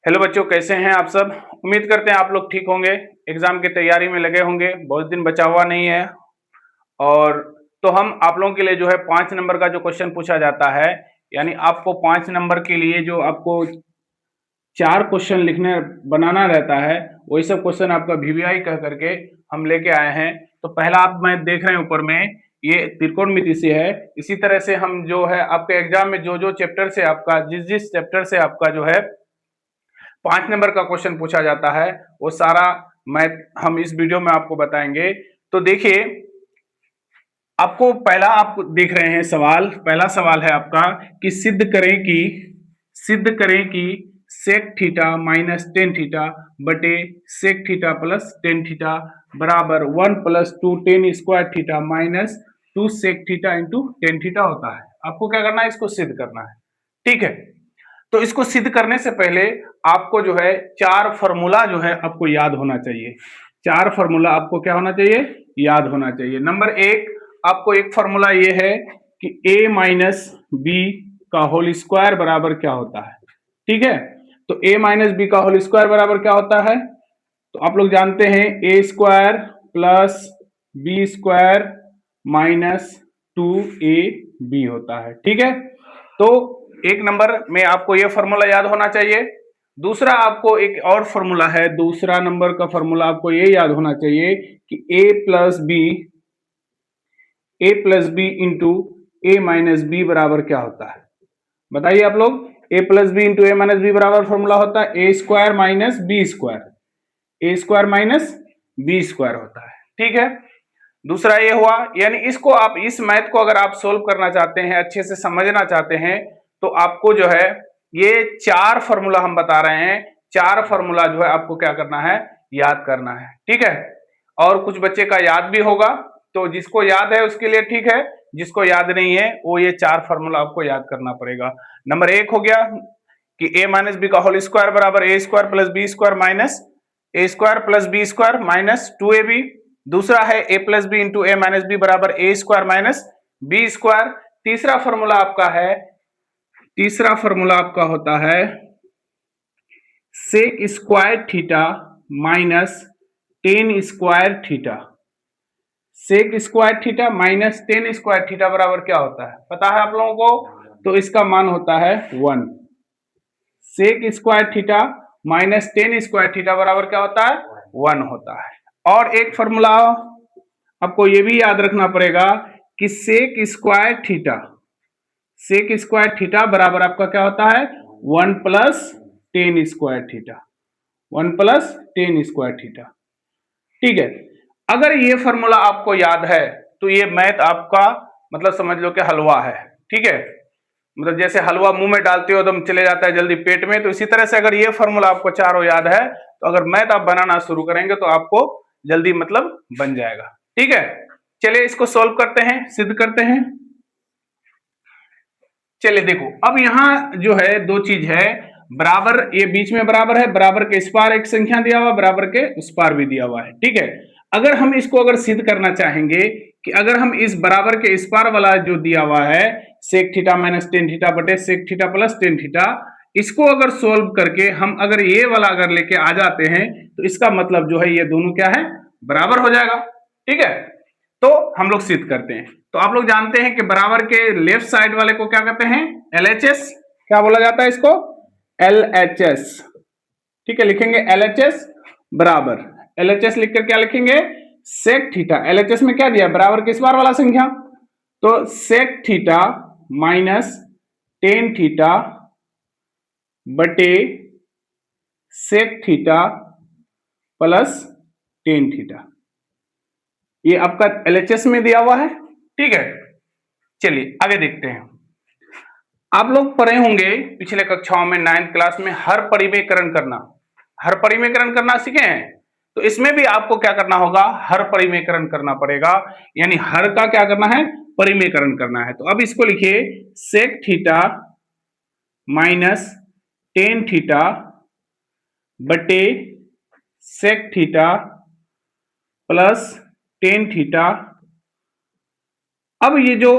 Hello बच्चों, कैसे हैं आप सब। उम्मीद करते हैं आप लोग ठीक होंगे। एग्जाम की तैयारी में लगे होंगे, बहुत दिन बचा हुआ नहीं है। और तो हम आप लोगों के लिए जो है 5 नंबर का जो क्वेश्चन पूछा जाता है, यानी आपको 5 नंबर के लिए जो आपको 4 क्वेश्चन लिखने बनाना रहता है, वही सब क्वेश्चन आपका वीवीआई कह करके हम लेके आए हैं। तो पहला आप मैं देख रहे हैं ऊपर में, ये त्रिकोणमिति से है। इसी तरह से हम जो है आपके एग्जाम में जो जो चैप्टर से आपका जिस चैप्टर से आपका जो है 5 नंबर का क्वेश्चन पूछा जाता है, वो सारा मैथ हम इस वीडियो में आपको बताएंगे। तो देखिए, आपको पहला आप देख रहे हैं सवाल, पहला सवाल है आपका कि सिद्ध करें कि sec theta minus tan theta बटे sec theta plus tan theta बराबर 1 + 2 tan square theta minus 2 sec theta into tan theta होता है। आपको क्या करना है, इसको सिद्ध करना है। ठीक है, तो इसको सिद्ध करने से पहले आपको जो है 4 फॉर्मूला जो है आपको याद होना चाहिए। 4 फॉर्मूला आपको क्या होना चाहिए, याद होना चाहिए। नंबर 1, आपको एक फॉर्मूला ये है कि a माइनस बी का होल स्क्वायर बराबर क्या होता है। ठीक है, तो a माइनस बी का होल स्क्वायर बराबर क्या होता है, तो आप लोग जानते हैं a square plus B square minus 2ab होता है। ठीक है, तो 1 नंबर में आपको यह फॉर्मूला याद होना चाहिए। दूसरा, आपको एक और फॉर्मूला है, दूसरा नंबर का फॉर्मूला आपको ये याद होना चाहिए कि a plus B into A minus B बराबर क्या होता है। बताइए आप लोग, a plus B into A minus B बराबर फॉर्मूला होता है A square minus B square, A square minus B square होता है। ठीक है, दूसरा ये हुआ। यानी इसको आप, इस मैथ को अगर आप सोल्व करना चाहते हैं, अच्छे से समझना चाहते हैं, तो आपको जो है ये 4 फॉर्मूला हम बता रहे हैं, 4 फॉर्मूला जो है आपको क्या करना है, याद करना है। ठीक है, और कुछ बच्चे का याद भी होगा, तो जिसको याद है उसके लिए ठीक है, जिसको याद नहीं है वो ये 4 फॉर्मूला आपको याद करना पड़ेगा। नंबर 1 हो गया कि a माइनस बी का होल स्क्वायर बराबर A square plus B square minus A square plus B square minus 2ab। दूसरा है a plus B into A minus B बराबर A square minus B square. तीसरा formula आपका होता है sec square theta minus tan square theta. Sec square theta minus tan square theta बराबर क्या होता है, पता है आप लोगों को, तो इसका मान होता है 1। Sec square theta minus tan square theta बराबर क्या होता है, 1 होता है। और एक फॉर्मूला आपको ये भी याद रखना पड़ेगा कि सेक स्क्वायर थीटा बराबर आपका क्या होता है, 1 plus tan square theta, 1 plus tan square theta. ठीक है, अगर ये फॉर्मूला आपको याद है तो ये मैथ आपका मतलब समझ लो कि हलवा है। ठीक है, मतलब जैसे हलवा मुंह में डालते हो तो चले जाता है जल्दी पेट में, तो इसी तरह से अगर ये फॉर्मूला आपको चारों याद है तो अगर मैथ आप बनाना शुरू करेंगे तो आपको जल्दी मतलब बन जाएगा। ठीक है, चलिए इसको सॉल्व करते हैं, सिद्ध करते हैं। चलिए देखो, अब यहाँ जो है दो चीज है, बराबर, ये बीच में बराबर है, बराबर के इस पार एक संख्या दिया हुआ, बराबर के उस पार भी दिया हुआ है। ठीक है, अगर हम इसको अगर सिद्ध करना चाहेंगे कि अगर हम इस बराबर के इस पार वाला जो दिया हुआ है sec theta minus tan theta बटे sec theta plus tan theta, इसको अगर सोल्व करके हम अगर ये वाला अगर लेके आ जाते हैं तो इसका मतलब जो है ये दोनों क्या है, बराबर हो जाएगा। ठीक है, तो हम लोग सिद्ध करते हैं। तो आप लोग जानते हैं कि बराबर के लेफ्ट साइड वाले को क्या कहते हैं, LHS, क्या बोला जाता है इसको, LHS। ठीक है, लिखेंगे LHS बराबर, LHS लिखकर क्या लिखेंगे, सेक थीटा, LHS में क्या दिया, बराबर किस बार वाला संख्या, तो sec theta minus tan theta बटे sec theta plus tan theta, ये आपका LHS में दिया हुआ है। ठीक है, चलिए आगे देखते हैं। आप लोग पढ़े होंगे पिछले कक्षाओं में 9th क्लास में हर परिमेयकरण करना सीखे हैं, तो इसमें भी आपको क्या करना होगा, हर परिमेयकरण करना पड़ेगा। यानी हर का क्या करना है, परिमेयकरण करना है। तो अब इसको लिखिए sec theta minus tan theta बटे sec theta plus tan theta. अब ये जो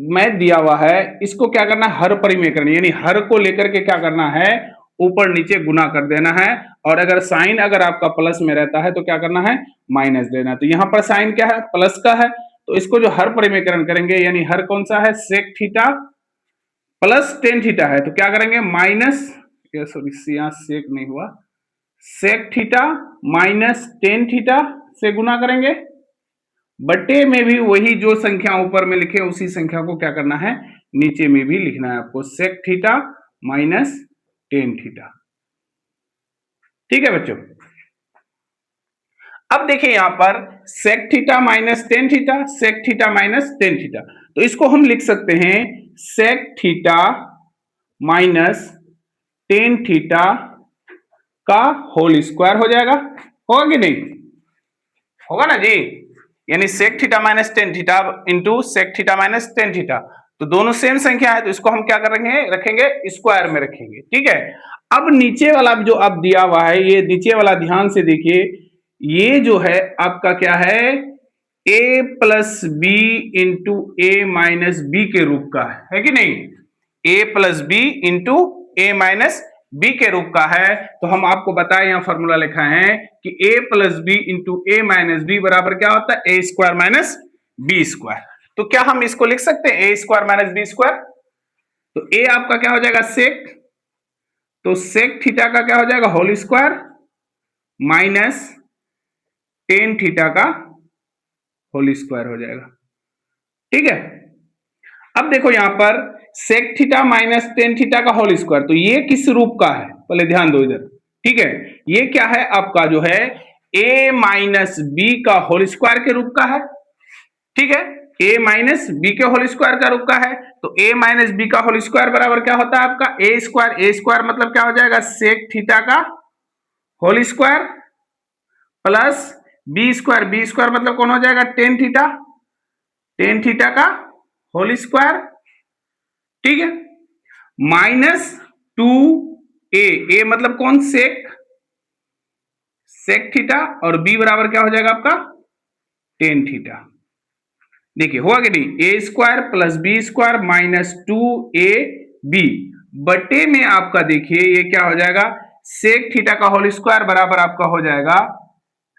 मैथ दिया हुआ है इसको क्या करना है, हर परिमेयकरण, यानी हर को लेकर के क्या करना है, ऊपर नीचे गुना कर देना है, और अगर साइन अगर आपका प्लस में रहता है तो क्या करना है, माइनस देना है। तो यहाँ पर साइन क्या है, प्लस का है, तो इसको जो हर परिमेयकरण करेंगे, यानी हर कौन सा है, sec theta plus tan theta है, तो क्या करेंगे, माइनस, सॉरी यहाँ सेक नहीं हुआ, sec theta minus tan theta से गुना करेंगे, बटे में भी वही जो संख्या ऊपर में लिखे उसी संख्या को क्या करना है, नीचे में भी लिखना है आपको, sec theta minus tan theta. ठीक है बच्चों, अब देखिए यहां पर sec theta minus tan theta, sec theta minus tan theta, तो इसको हम लिख सकते हैं sec theta minus tan theta का होल स्क्वायर हो जाएगा, होगा कि नहीं, होगा ना जी, यानी sec theta minus tan theta into sec theta minus tan theta, तो दोनों सेम संख्या है, तो इसको हम क्या करेंगे, रखेंगे स्क्वायर में रखेंगे। ठीक है, अब नीचे वाला जो अब दिया हुआ है, ये नीचे वाला ध्यान से देखिए, ये जो है आपका क्या है, a plus B into A minus B के रूप का है कि नहीं, a plus B into A minus B के रूप का है। तो हम आपको बताएं, यहां फॉर्मूला लिखा है कि a plus B into A minus B बराबर क्या होता है, A square minus B square. तो क्या हम इसको लिख सकते हैं A square minus B square, तो a आपका क्या हो जाएगा, सेक, तो सेक थीटा का क्या हो जाएगा, whole square minus tan theta का होल स्क्वायर हो जाएगा। ठीक है, अब देखो यहां पर sec theta minus tan theta का होल स्क्वायर, तो ये किस रूप का है, पहले ध्यान दो इधर। ठीक है, ये क्या है आपका जो है a माइनस बी का होल स्क्वायर के रूप का है। ठीक है, a माइनस बी के होल स्क्वायर का रूप का है, तो a माइनस बी का होल स्क्वायर बराबर क्या होता है आपका, ए स्क्वायर मतलब क्या हो जाएगा, सेक थीटा का whole square plus B square मतलब कौन हो जाएगा, टेन थीटा का होल स्क्वायर। ठीक है, माइनस टू ए मतलब कौन, सेक थीटा, और बी बराबर क्या हो जाएगा आपका, टेन थीटा। देखिए हुआ कि नहीं, A square plus B square minus two A B, बटे में आपका देखिए ये क्या हो जाएगा, सेक थीटा का होल स्क्वायर बराबर आपका हो जाएगा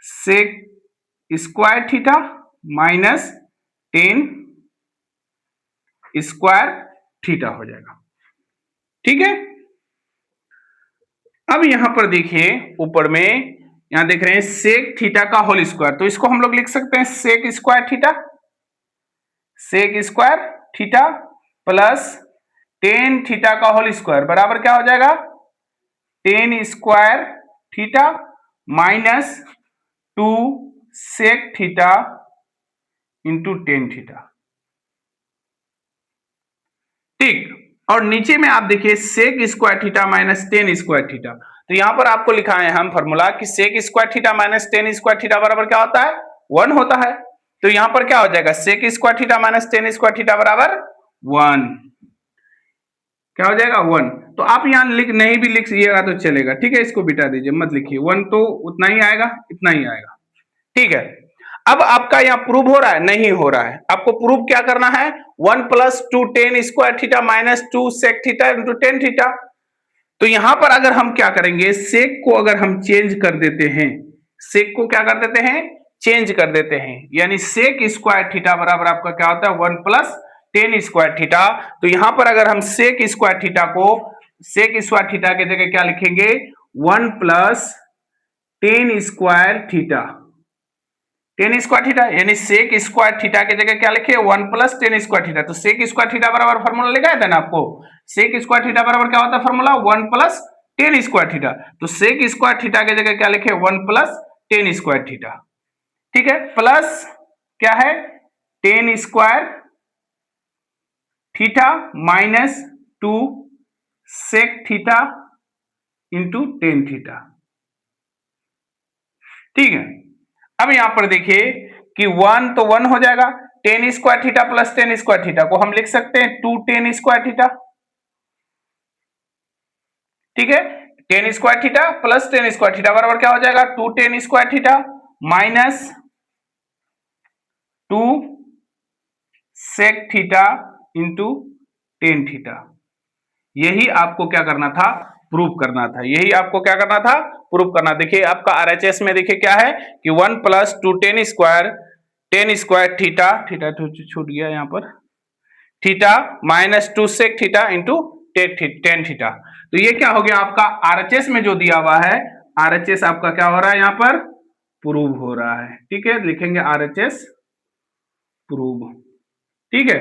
sec square theta minus tan square theta हो जाएगा। ठीक है, अब यहां पर देखिए ऊपर में यहां देख रहे हैं सेक थीटा का होल स्क्वायर, तो इसको हम लोग लिख सकते हैं sec square theta plus tan theta का होल स्क्वायर बराबर क्या हो जाएगा, tan square theta minus two sec theta into tan theta. ठीक, और नीचे में आप देखिए sec square theta minus tan square theta, तो यहां पर आपको लिखा है हम फॉर्मूला कि sec square theta minus tan square theta बराबर क्या होता है, 1 होता है। तो यहां पर क्या हो जाएगा, sec square theta minus tan square theta बराबर 1, क्या हो जाएगा 1। तो आप यहां लिख नहीं भी लिखिएगा तो चलेगा, ठीक है, इसको बिटा दीजिए, मत लिखिए 1, तो उतना ही आएगा, इतना ही आएगा। ठीक है, अब आपका यहां प्रूव हो रहा है, नहीं हो रहा है, आपको प्रूव क्या करना है, 1 plus two tan square theta minus two sec theta into tan theta. तो यहां पर अगर हम क्या करेंगे, सेक को अगर हम चेंज कर देते हैं, सेक को क्या कर देते हैं, चेंज कर देते हैं, यानी सेक स्क्वायर थीटा बराबर आपका क्या होता है, 1 प्लस टेन स्क्वायर थीटा। तो यहां पर अगर हम सेक स्क्वायर थीटा को सेक स्क्वायर थीटा की जगह क्या लिखेंगे, 1 plus tan square theta, ten square theta, यानी सेक स्क्वायर थीटा की जगह क्या लिखे, 1 प्लस टेन स्क्वायर थीटा। तो सेक स्क्वायर थीटा बराबर फॉर्मूला लिखा था ना आपको, सेक स्क्वायर थीटा बराबर क्या होता है formula, 1 plus tan square theta. तो सेक स्क्वायर थीटा की जगह क्या लिखे, 1 प्लस टेन स्क्वायर थीटा। ठीक है, प्लस क्या है, tan square theta minus two sec theta into tan theta. ठीक है, अब यहां पर देखिए कि 1 तो 1 हो जाएगा, tan square theta plus tan square theta को हम लिख सकते हैं 2 टेन स्क्वायर थीटा। ठीक है, tan square theta plus tan square theta बराबर क्या हो जाएगा, 2 tan square theta minus 2 sec theta into tan theta. यही आपको क्या करना था, प्रूव करना था, यही आपको क्या करना था, प्रूव करना। देखिए आपका आरएचएस में देखिए क्या है कि 1 + 2 टेन स्क्वायर थीटा, थीटा छूट गया यहाँ पर, theta -2 sec theta into tan theta. तो ये क्या हो गया आपका आरएचएस में जो दिया हुआ है, आरएचएस आपका क्या हो रहा है यहाँ पर, प्रूव हो रहा है। ठीक है, लिखेंगे आरएचएस प्रूव। ठीक है,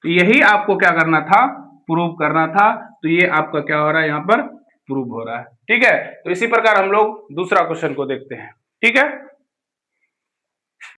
तो यही आपको क्या करना था, प्रूव करना था। तो ये आपका क्या हो रहा है यहाँ पर, प्रूव हो रहा है। ठीक है, तो इसी प्रकार हम लोग दूसरा क्वेश्चन को देखते हैं। ठीक है।